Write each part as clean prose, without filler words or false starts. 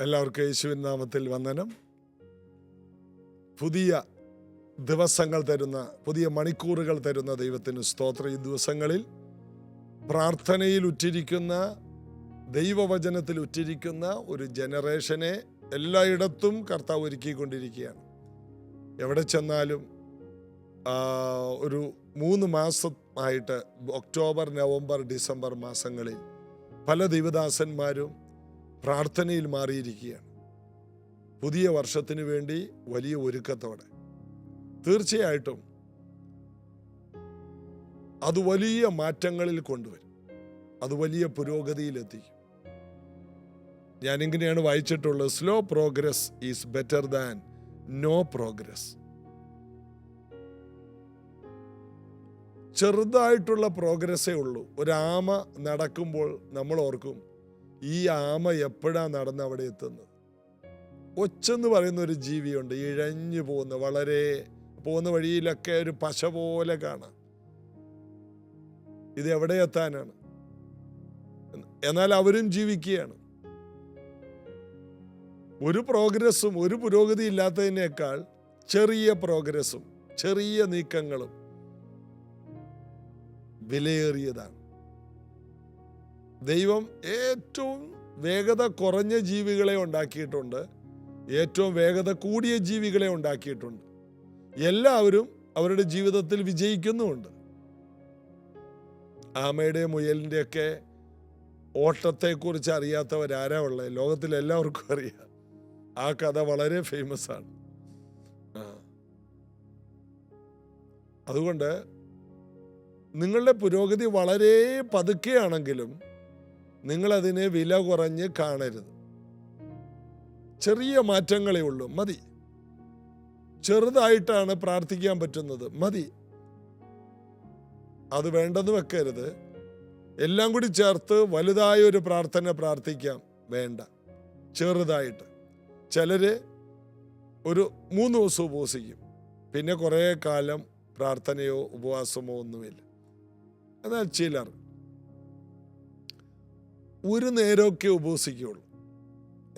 എല്ലാവർക്കും യേശുവിൻ നാമത്തിൽ വന്ദനം. പുതിയ ദിവസങ്ങൾ തരുന്ന, പുതിയ മണിക്കൂറുകൾ തരുന്ന ദൈവത്തിന് സ്തോത്രം. ഈ ദിവസങ്ങളിൽ പ്രാർത്ഥനയിൽ ഉറ്റിരിക്കുന്ന, ദൈവവചനത്തിൽ ഉറ്റിരിക്കുന്ന ഒരു ജനറേഷനെ എല്ലായിടത്തും കർത്താവ് ഒരുക്കിക്കൊണ്ടിരിക്കുകയാണ്. എവിടെ ചെന്നാലും ഒരു 3 മാസമായിട്ട് ഒക്ടോബർ, നവംബർ, ഡിസംബർ മാസങ്ങളിൽ പല ദൈവദാസന്മാരും പ്രാർത്ഥനയിൽ മാറിയിരിക്കുകയാണ്. പുതിയ വർഷത്തിന് വേണ്ടി വലിയ ഒരുക്കത്തോടെ. തീർച്ചയായിട്ടും അത് വലിയ മാറ്റങ്ങളിൽ കൊണ്ടുവരും, അത് വലിയ പുരോഗതിയിലെത്തിക്കും. ഞാനിങ്ങനെയാണ് വായിച്ചിട്ടുള്ളത്, slow progress is better than no progress. ചെറുതായിട്ടുള്ള പ്രോഗ്രസ്സേ ഉള്ളൂ. ഒരാമ നടക്കുമ്പോൾ നമ്മൾ ഓർക്കും, ഈ ആമ എപ്പോഴാണ് നടന്ന് അവിടെ എത്തുന്നത്. ഒച്ചെന്ന് പറയുന്ന ഒരു ജീവിയുണ്ട്, ഇഴഞ്ഞു പോകുന്ന, വളരെ പോകുന്ന വഴിയിലൊക്കെ ഒരു പശ പോലെ കാണാം. ഇത് എവിടെ എത്താനാണ്? എന്നാൽ അവരും ജീവിക്കുകയാണ്. ഒരു പ്രോഗ്രസ്സും ഒരു പുരോഗതി ഇല്ലാത്തതിനേക്കാൾ ചെറിയ പ്രോഗ്രസ്സും ചെറിയ നീക്കങ്ങളും വിലയേറിയതാണ്. ദൈവം ഏറ്റവും വേഗത കുറഞ്ഞ ജീവികളെ ഉണ്ടാക്കിയിട്ടുണ്ട്, ഏറ്റവും വേഗത കൂടിയ ജീവികളെ ഉണ്ടാക്കിയിട്ടുണ്ട്. എല്ലാവരും അവരുടെ ജീവിതത്തിൽ വിജയിക്കുന്നുമുണ്ട്. ആമയുടെ മുയലിൻ്റെ ഒക്കെ ഓട്ടത്തെക്കുറിച്ച് അറിയാത്തവരാരാ ഉള്ളത്? ലോകത്തിൽ എല്ലാവർക്കും അറിയാം. ആ കഥ വളരെ ഫേമസ് ആണ്. അതുകൊണ്ട് നിങ്ങളുടെ പുരോഗതി വളരെ പതുക്കെയാണെങ്കിലും നിങ്ങളതിനെ വില കുറഞ്ഞ് കാണരുത്. ചെറിയ മാറ്റങ്ങളേ ഉള്ളൂ, മതി. ചെറുതായിട്ടാണ് പ്രാർത്ഥിക്കാൻ പറ്റുന്നത്, മതി. അത് വേണ്ടെന്ന് വെക്കരുത്. എല്ലാം കൂടി ചേർത്ത് വലുതായ ഒരു പ്രാർത്ഥന പ്രാർത്ഥിക്കാം, വേണ്ട. ചെറുതായിട്ട് ചിലര് ഒരു 3 ദിവസം ഉപവസിക്കും, പിന്നെ കുറേ കാലം പ്രാർത്ഥനയോ ഉപവാസമോ ഒന്നുമില്ല. എന്നാൽ ചിലർ ഒരു നേരമൊക്കെ ഉപവസിക്കുകയുള്ളൂ.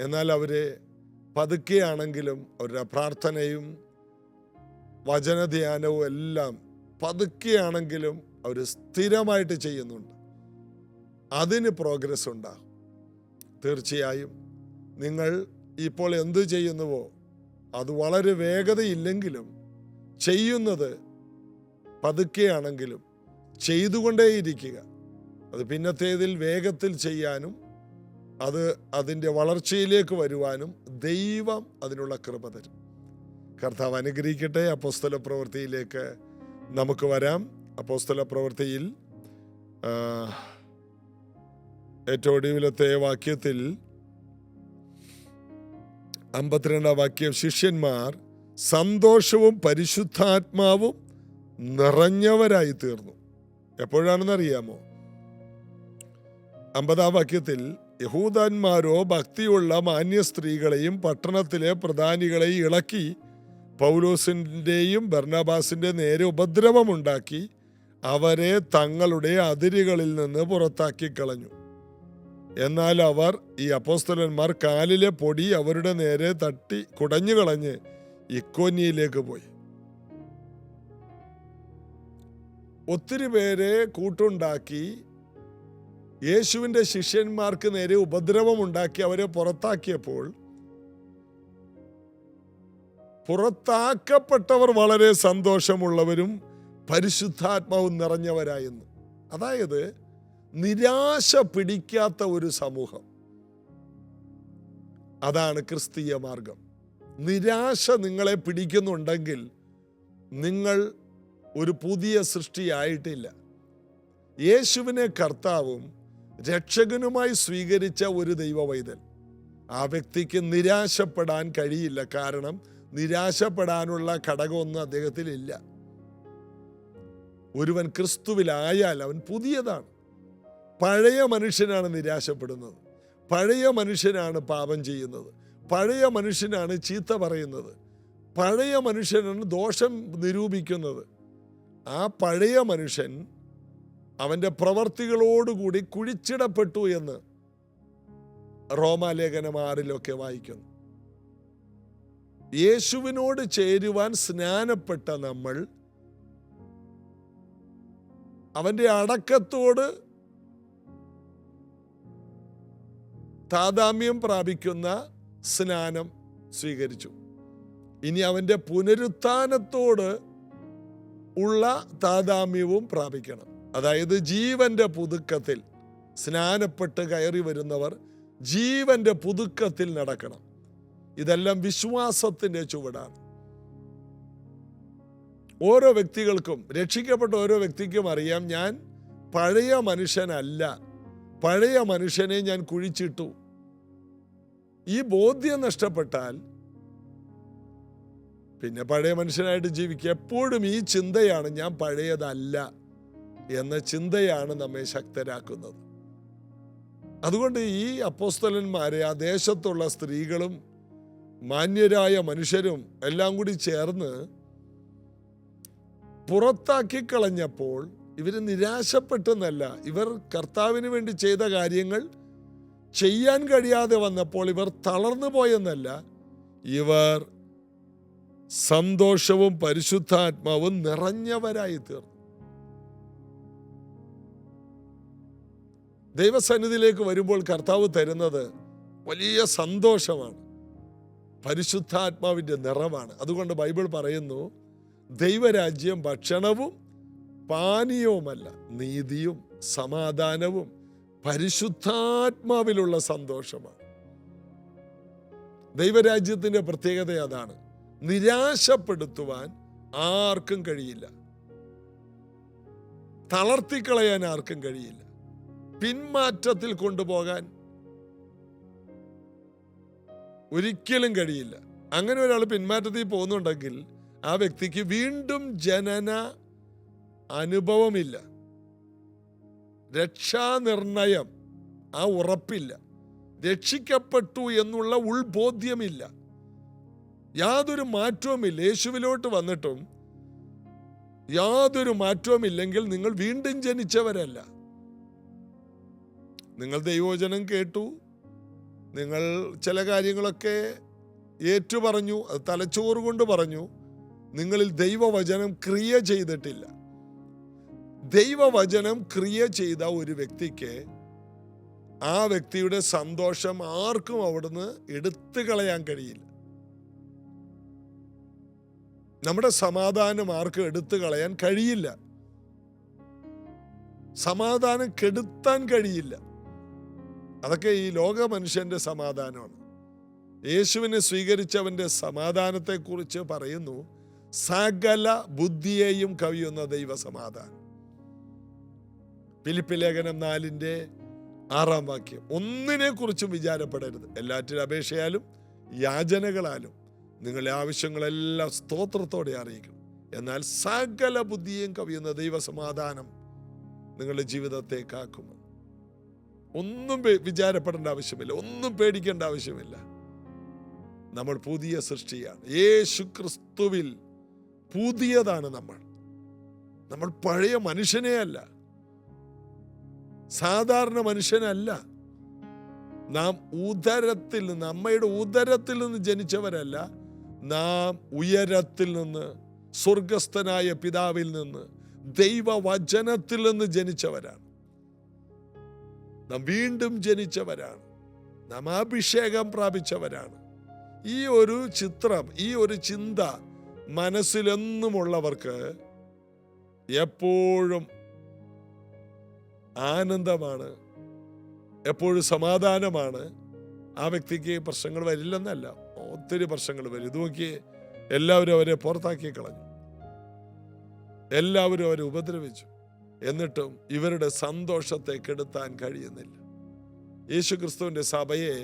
എന്നാൽ അവരെ പതുക്കെയാണെങ്കിലും അവരുടെ പ്രാർത്ഥനയും വചനധ്യാനവും എല്ലാം പതുക്കെയാണെങ്കിലും അവർ സ്ഥിരമായിട്ട് ചെയ്യുന്നുണ്ട്. അതിന് പ്രോഗ്രസ് ഉണ്ടാകും. തീർച്ചയായും നിങ്ങൾ ഇപ്പോൾ എന്തു ചെയ്യുന്നുവോ അത് വളരെ വേഗതയില്ലെങ്കിലും ചെയ്യുന്നത് പതുക്കെയാണെങ്കിലും ചെയ്തുകൊണ്ടേയിരിക്കുക. അത് പിന്നത്തേതിൽ വേഗത്തിൽ ചെയ്യാനും അത് അതിൻ്റെ വളർച്ചയിലേക്ക് വരുവാനും ദൈവം അതിനുള്ള കൃപ തരും. കർത്താവ് അനുഗ്രഹിക്കട്ടെ. അപ്പോസ്തല പ്രവൃത്തിയിലേക്ക് നമുക്ക് വരാം. അപ്പോസ്തല പ്രവൃത്തിയിൽ ഏറ്റവും ഒടുവിലത്തെ വാക്യത്തിൽ 52 വാക്യം, ശിഷ്യന്മാർ സന്തോഷവും പരിശുദ്ധാത്മാവും നിറഞ്ഞവരായി തീർന്നു. എപ്പോഴാണെന്നറിയാമോ? 50 വാക്യത്തിൽ, യഹൂദന്മാരോ ഭക്തിയുള്ള മാന്യ സ്ത്രീകളെയും പട്ടണത്തിലെ പ്രധാനികളെയും ഇളക്കി പൗലോസിൻ്റെയും ബർന്നബാസിൻ്റെ നേരെ ഉപദ്രവമുണ്ടാക്കി അവരെ തങ്ങളുടെ അതിരുകളിൽ നിന്ന് പുറത്താക്കി കളഞ്ഞു. എന്നാൽ അവർ, ഈ അപ്പോസ്തലന്മാർ, കാലിലെ പൊടി അവരുടെ നേരെ തട്ടി കുടഞ്ഞു കളഞ്ഞ് ഇക്കോന്യയിലേക്ക് പോയി. ഒത്തിരി പേരെ കൂട്ടുണ്ടാക്കി യേശുവിൻ്റെ ശിഷ്യന്മാർക്ക് നേരെ ഉപദ്രവമുണ്ടാക്കി അവരെ പുറത്താക്കിയപ്പോൾ പുറത്താക്കപ്പെട്ടവർ വളരെ സന്തോഷമുള്ളവരും പരിശുദ്ധാത്മാവും നിറഞ്ഞവരായെന്ന്. അതായത് നിരാശ പിടിക്കാത്ത ഒരു സമൂഹം. അതാണ് ക്രിസ്തീയ മാർഗം. നിരാശ നിങ്ങളെ പിടിക്കുന്നുണ്ടെങ്കിൽ നിങ്ങൾ ഒരു പുതിയ സൃഷ്ടിയായിട്ടില്ല. യേശുവിനെ കർത്താവും രക്ഷകനുമായി സ്വീകരിച്ച ഒരു ദൈവവൈതൽ, ആ വ്യക്തിക്ക് നിരാശപ്പെടാൻ കഴിയില്ല. കാരണം നിരാശപ്പെടാനുള്ള ഘടകമൊന്നും അദ്ദേഹത്തിലില്ല. ഒരുവൻ ക്രിസ്തുവിലായാൽ അവൻ പുതിയതാണ്. പഴയ മനുഷ്യനാണ് നിരാശപ്പെടുന്നത്, പഴയ മനുഷ്യനാണ് പാപം ചെയ്യുന്നത്, പഴയ മനുഷ്യനാണ് ചീത്ത പറയുന്നത്, പഴയ മനുഷ്യനാണ് ദോഷം നിരൂപിക്കുന്നത്. ആ പഴയ മനുഷ്യൻ അവൻ്റെ പ്രവർത്തികളോടുകൂടി കുഴിച്ചിടപ്പെട്ടു എന്ന് റോമാലേഖനം 6 വായിക്കുന്നു. യേശുവിനോട് ചേരുവാൻ സ്നാനപ്പെട്ട നമ്മൾ അവന്റെ അടക്കത്തോട് താദാമ്യം പ്രാപിക്കുന്ന സ്നാനം സ്വീകരിച്ചു. ഇനി അവന്റെ പുനരുത്ഥാനത്തോട് ഉള്ള താദാമ്യവും പ്രാപിക്കണം. അതായത് ജീവന്റെ പുതുക്കത്തിൽ സ്നാനപ്പെട്ട് കയറി വരുന്നവർ ജീവന്റെ പുതുക്കത്തിൽ നടക്കണം. ഇതെല്ലാം വിശ്വാസത്തിന്റെ ചുവടാണ്. ഓരോ വ്യക്തികൾക്കും, രക്ഷിക്കപ്പെട്ട ഓരോ വ്യക്തിക്കും അറിയാം, ഞാൻ പഴയ മനുഷ്യനല്ല, പഴയ മനുഷ്യനെ ഞാൻ കുഴിച്ചിട്ടു. ഈ ബോധ്യം നഷ്ടപ്പെട്ടാൽ പിന്നെ പഴയ മനുഷ്യനായിട്ട് ജീവിക്കുക. എപ്പോഴും ഈ ചിന്തയാണ്, ഞാൻ പഴയതല്ല എന്ന ചിന്തയാണ് നമ്മെ ശക്തരാക്കുന്നത്. അതുകൊണ്ട് ഈ അപ്പോസ്തലന്മാരെ ആ ദേശത്തുള്ള സ്ത്രീകളും മാന്യരായ മനുഷ്യരും എല്ലാം കൂടി ചേർന്ന് പുറത്താക്കി കളഞ്ഞപ്പോൾ ഇവർ നിരാശപ്പെട്ടെന്നല്ല, ഇവർ കർത്താവിന് വേണ്ടി ചെയ്ത കാര്യങ്ങൾ ചെയ്യാൻ കഴിയാതെ വന്നപ്പോൾ ഇവർ തളർന്നു പോയെന്നല്ല, ഇവർ സന്തോഷവും പരിശുദ്ധാത്മാവും നിറഞ്ഞവരായി തീർന്നു. ദൈവസന്നിധിയിലേക്ക് വരുമ്പോൾ കർത്താവ് തരുന്നത് വലിയ സന്തോഷമാണ്, പരിശുദ്ധാത്മാവിൻ്റെ നിറവാണ്. അതുകൊണ്ട് ബൈബിൾ പറയുന്നു, ദൈവരാജ്യം ഭക്ഷണവും പാനീയവുമല്ല, നീതിയും സമാധാനവും പരിശുദ്ധാത്മാവിലുള്ള സന്തോഷമാണ്. ദൈവരാജ്യത്തിൻ്റെ പ്രത്യേകത അതാണ്. നിരാശപ്പെടുത്തുവാൻ ആർക്കും കഴിയില്ല, തളർത്തിക്കളയാൻ ആർക്കും കഴിയില്ല, പിന്മാറ്റത്തിൽ കൊണ്ടുപോകാൻ ഒരിക്കലും കഴിയില്ല. അങ്ങനെ ഒരാൾ പിന്മാറ്റത്തിൽ പോകുന്നുണ്ടെങ്കിൽ ആ വ്യക്തിക്ക് വീണ്ടും ജനന അനുഭവമില്ല, രക്ഷാനിർണയം ആ ഉറപ്പില്ല, രക്ഷിക്കപ്പെട്ടു എന്നുള്ള ഉൾബോധ്യമില്ല, യാതൊരു മാറ്റവുമില്ല. യേശുവിലോട്ട് വന്നിട്ടും യാതൊരു മാറ്റവുമില്ലെങ്കിൽ നിങ്ങൾ വീണ്ടും ജനിച്ചവരല്ല. നിങ്ങൾ ദൈവവചനം കേട്ടു, നിങ്ങൾ ചില കാര്യങ്ങളൊക്കെ ഏറ്റുപറഞ്ഞു, അത് തലച്ചോറ് കൊണ്ട് പറഞ്ഞു, നിങ്ങളിൽ ദൈവവചനം ക്രിയ ചെയ്തിട്ടില്ല. ദൈവവചനം ക്രിയ ചെയ്ത ഒരു വ്യക്തിക്ക് ആ വ്യക്തിയുടെ സന്തോഷം ആർക്കും അവിടുന്ന് എടുത്തു കളയാൻ കഴിയില്ല. നമ്മുടെ സമാധാനം ആർക്കും എടുത്തു കളയാൻ കഴിയില്ല, സമാധാനം കെടുത്താൻ കഴിയില്ല. അതൊക്കെ ഈ ലോക മനുഷ്യന്റെ സമാധാനമാണ്. യേശുവിനെ സ്വീകരിച്ചവന്റെ സമാധാനത്തെക്കുറിച്ച് പറയുന്നു, സകല ബുദ്ധിയെയും കവിയുന്ന ദൈവ സമാധാനം. ഫിലിപ്പി ലേഖനം 4:6 ഒന്നിനെ കുറിച്ചും വിചാരപ്പെടരുത്, എല്ലാറ്റിനും അപേക്ഷയാലും യാചനകളാലും നിങ്ങളുടെ ആവശ്യങ്ങളെല്ലാം സ്തോത്രത്തോടെ അറിയിക്കണം. എന്നാൽ സകല ബുദ്ധിയെയും കവിയുന്ന ദൈവ സമാധാനം നിങ്ങളുടെ ജീവിതത്തെ കാക്കും. ഒന്നും വിചാരപ്പെടേണ്ട ആവശ്യമില്ല, ഒന്നും പേടിക്കേണ്ട ആവശ്യമില്ല. നമ്മൾ പുതിയ സൃഷ്ടിയാണ്. യേശു ക്രിസ്തുവിൽ പുതിയതാണ് നമ്മൾ പഴയ മനുഷ്യനെ അല്ല, സാധാരണ മനുഷ്യനല്ല. നാം അമ്മയുടെ ഉദരത്തിൽ നിന്ന് ജനിച്ചവരല്ല, നാം ഉയരത്തിൽ നിന്ന്, സ്വർഗസ്ഥനായ പിതാവിൽ നിന്ന്, ദൈവവചനത്തിൽ നിന്ന് ജനിച്ചവരാണ്. നാം വീണ്ടും ജനിച്ചവരാണ്, നാം അഭിഷേകം പ്രാപിച്ചവരാണ്. ഈ ഒരു ചിത്രം, ഈ ഒരു ചിന്ത മനസ്സിലെന്നുമുള്ളവർക്ക് എപ്പോഴും ആനന്ദമാണ്, എപ്പോഴും സമാധാനമാണ്. ആ വ്യക്തിക്ക് പ്രശ്നങ്ങൾ വരില്ലെന്നല്ല, ഒത്തിരി പ്രശ്നങ്ങൾ വരും. ഇത് നോക്കി, എല്ലാവരും അവരെ പുറത്താക്കി കളഞ്ഞു, എല്ലാവരും അവരെ ഉപദ്രവിച്ചു, എന്നിട്ടും ഇവരുടെ സന്തോഷത്തെ കെടുത്താൻ കഴിയുന്നില്ല. യേശു ക്രിസ്തുവിൻ്റെ സഭയെ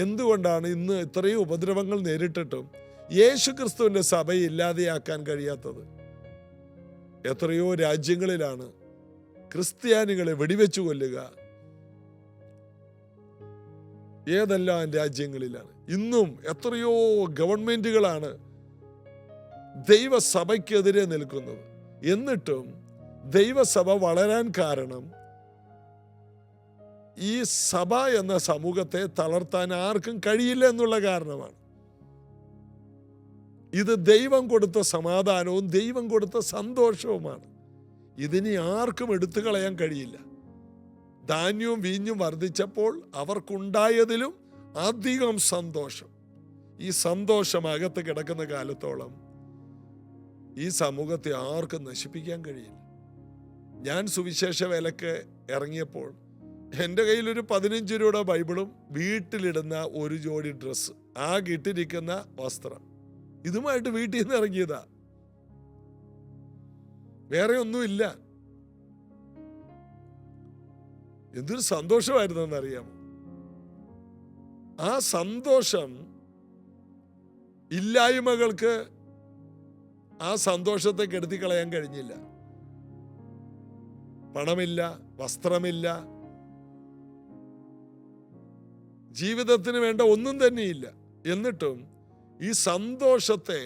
എന്തുകൊണ്ടാണ് ഇന്ന് ഇത്രയും ഉപദ്രവങ്ങൾ നേരിട്ടിട്ടും യേശു ക്രിസ്തുവിൻ്റെ സഭയെ ഇല്ലാതെയാക്കാൻ കഴിയാത്തത്? എത്രയോ രാജ്യങ്ങളിലാണ് ക്രിസ്ത്യാനികളെ വെടിവെച്ചു കൊല്ലുക, ഏതെല്ലാം രാജ്യങ്ങളിലാണ്. ഇന്നും എത്രയോ ഗവൺമെന്റുകളാണ് ദൈവസഭയ്ക്കെതിരെ നിൽക്കുന്നത്. എന്നിട്ടും ദൈവസഭ വളരാൻ കാരണം ഈ സഭ എന്ന സമൂഹത്തെ തളർത്താൻ ആർക്കും കഴിയില്ല എന്നുള്ള കാരണമാണ്. ഇത് ദൈവം കൊടുത്ത സമാധാനവും ദൈവം കൊടുത്ത സന്തോഷവുമാണ്. ഇതിനി ആർക്കും എടുത്തു കളയാൻ കഴിയില്ല. ധാന്യവും വീഞ്ഞും വർദ്ധിച്ചപ്പോൾ അവർക്കുണ്ടായതിലും അധികം സന്തോഷം. ഈ സന്തോഷം അകത്ത് കിടക്കുന്ന കാലത്തോളം ഈ സമൂഹത്തെ ആർക്കും നശിപ്പിക്കാൻ കഴിയില്ല. ഞാൻ സുവിശേഷ വേലക്ക് ഇറങ്ങിയപ്പോൾ എൻ്റെ കയ്യിലൊരു 15 രൂപയുടെ ബൈബിളും വീട്ടിലിടുന്ന ഒരു ജോഡി ഡ്രസ്സ്, ആ ഇട്ടിരിക്കുന്ന വസ്ത്രം, ഇതുമായിട്ട് വീട്ടിൽ നിന്ന് ഇറങ്ങിയതാ. വേറെ ഒന്നുമില്ല. എന്തൊരു സന്തോഷമായിരുന്നെന്ന് അറിയാമോ? ആ സന്തോഷം ഇല്ലായ്മകൾക്ക് ആ സന്തോഷത്തെ കെടുത്തി കളയാൻ കഴിഞ്ഞില്ല. പണമില്ല, വസ്ത്രമില്ല, ജീവിതത്തിന് വേണ്ട ഒന്നും തന്നെയില്ല. എന്നിട്ടും ഈ സന്തോഷത്തെ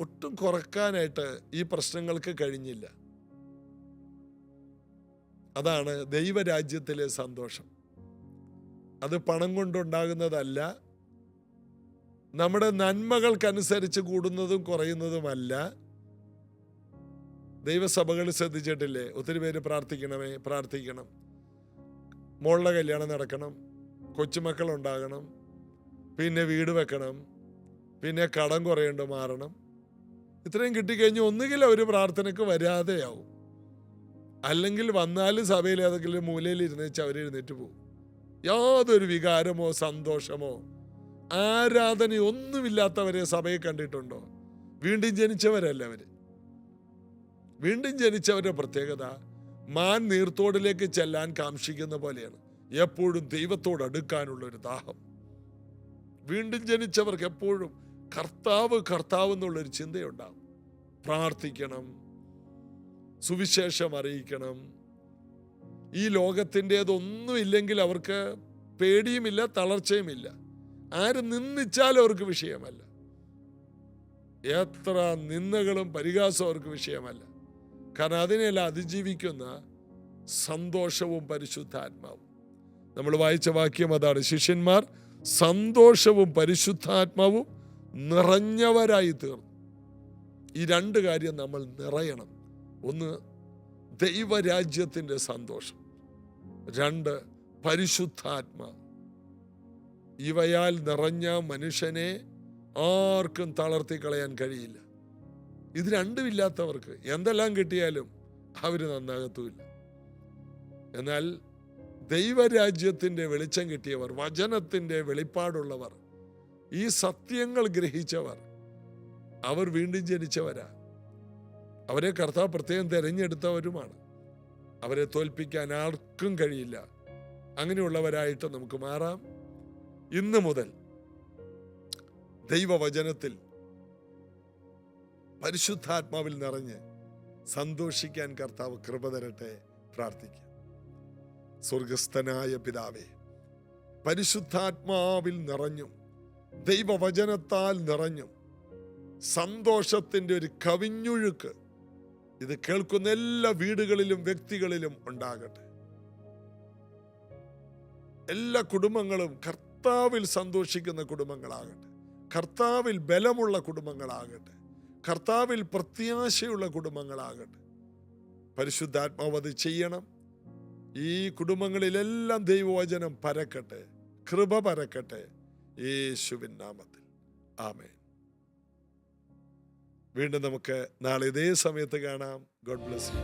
ഒട്ടും കുറക്കാനായിട്ട് ഈ പ്രശ്നങ്ങൾക്ക് കഴിഞ്ഞില്ല. അതാണ് ദൈവരാജ്യത്തിലെ സന്തോഷം. അത് പണം കൊണ്ടുണ്ടാകുന്നതല്ല, നമ്മുടെ നന്മകൾക്കനുസരിച്ച് കൂടുന്നതും കുറയുന്നതുമല്ല. ദൈവസഭകൾ ശ്രദ്ധിച്ചിട്ടില്ലേ? ഒത്തിരി പേര് പ്രാർത്ഥിക്കണം, മോളുടെ കല്യാണം നടക്കണം, കൊച്ചുമക്കൾ ഉണ്ടാകണം, പിന്നെ വീട് വെക്കണം, പിന്നെ കടം കുറയേണ്ട മാറണം. ഇത്രയും കിട്ടിക്കഴിഞ്ഞ് ഒന്നുകിൽ അവർ പ്രാർത്ഥനയ്ക്ക് വരാതെയാവും, അല്ലെങ്കിൽ വന്നാലും സഭയിൽ ഏതെങ്കിലും മൂലയിൽ ഇരുന്നേച്ച് അവരെഴുന്നേറ്റ് പോകും. യാതൊരു വികാരമോ സന്തോഷമോ ആരാധനയോ ഒന്നുമില്ലാത്തവരെ സഭയെ കണ്ടിട്ടുണ്ടോ? വീണ്ടും ജനിച്ചവരല്ല അവര്. വീണ്ടും ജനിച്ചവരുടെ പ്രത്യേകത മാൻ നീർത്തോടിലേക്ക് ചെല്ലാൻ കാംക്ഷിക്കുന്ന പോലെയാണ്. എപ്പോഴും ദൈവത്തോട് അടുക്കാനുള്ള ഒരു ദാഹം. വീണ്ടും ജനിച്ചവർക്ക് എപ്പോഴും കർത്താവ് കർത്താവ് എന്നുള്ളൊരു ചിന്തയുണ്ടാകും. പ്രാർത്ഥിക്കണം, സുവിശേഷം അറിയിക്കണം. ഈ ലോകത്തിൻ്റെതൊന്നും ഇല്ലെങ്കിൽ അവർക്ക് പേടിയുമില്ല, തളർച്ചയുമില്ല. ആര് നിന്ദിച്ചാലും അവർക്ക് വിഷയമല്ല. എത്ര നിന്ദകളും പരിഹാസവും അവർക്ക് വിഷയമല്ല. കാരണം അതിനെല്ലാം അതിജീവിക്കുന്ന സന്തോഷവും പരിശുദ്ധാത്മാവും. നമ്മൾ വായിച്ച വാക്യം അതാണ്. ശിഷ്യന്മാർ സന്തോഷവും പരിശുദ്ധാത്മാവും നിറഞ്ഞവരായി തീർന്നു. ഈ രണ്ട് കാര്യം നമ്മൾ നിറയണം. ഒന്ന്, ദൈവരാജ്യത്തിൻ്റെ സന്തോഷം. രണ്ട്, പരിശുദ്ധാത്മാവ്. ഇവയാൽ നിറഞ്ഞ മനുഷ്യനെ ആർക്കും തളർത്തി കളയാൻ കഴിയില്ല. ഇത് രണ്ടുമില്ലാത്തവർക്ക് എന്തെല്ലാം കിട്ടിയാലും അവർ നന്നാകത്തുമില്ല. എന്നാൽ ദൈവരാജ്യത്തിൻ്റെ വെളിച്ചം കിട്ടിയവർ, വചനത്തിൻ്റെ വെളിപ്പാടുള്ളവർ, ഈ സത്യങ്ങൾ ഗ്രഹിച്ചവർ, അവർ വീണ്ടും ജനിച്ചവരാ. അവരെ കർത്താവ് പ്രത്യേകം തിരഞ്ഞെടുത്തവരുമാണ്. അവരെ തോൽപ്പിക്കാൻ ആർക്കും കഴിയില്ല. അങ്ങനെയുള്ളവരായിട്ട് നമുക്ക് മാറാം. ഇന്ന് മുതൽ ദൈവവചനത്തിൽ പരിശുദ്ധാത്മാവിൽ നിറഞ്ഞ് സന്തോഷിക്കാൻ കർത്താവ് കൃപ തരട്ടെ. പ്രാർത്ഥിക്കാം. സ്വർഗസ്ഥനായ പിതാവേ, പരിശുദ്ധാത്മാവിൽ നിറഞ്ഞും ദൈവവചനത്താൽ നിറഞ്ഞും സന്തോഷത്തിൻ്റെ ഒരു കവിഞ്ഞൊഴുക്ക് ഇത് കേൾക്കുന്ന എല്ലാ വീടുകളിലും വ്യക്തികളിലും ഉണ്ടാകട്ടെ. എല്ലാ കുടുംബങ്ങളും കർത്താവിൽ സന്തോഷിക്കുന്ന കുടുംബങ്ങളാകട്ടെ. കർത്താവിൽ ബലമുള്ള കുടുംബങ്ങളാകട്ടെ. കർത്താവിൽ പ്രത്യാശയുള്ള കുടുംബങ്ങളാകട്ടെ. പരിശുദ്ധാത്മാവ് അത് ചെയ്യണം. ഈ കുടുംബങ്ങളിലെല്ലാം ദൈവവചനം പരക്കട്ടെ, കൃപ പരക്കട്ടെ, യേശുവിൻ നാമത്തിൽ ആമേൻ. വീണ്ടും നമുക്ക് നാളെ ഇതേ സമയത്ത് കാണാം. God bless you.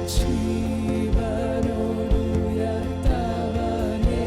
ജീവനോട് ഉയർത്തവനെ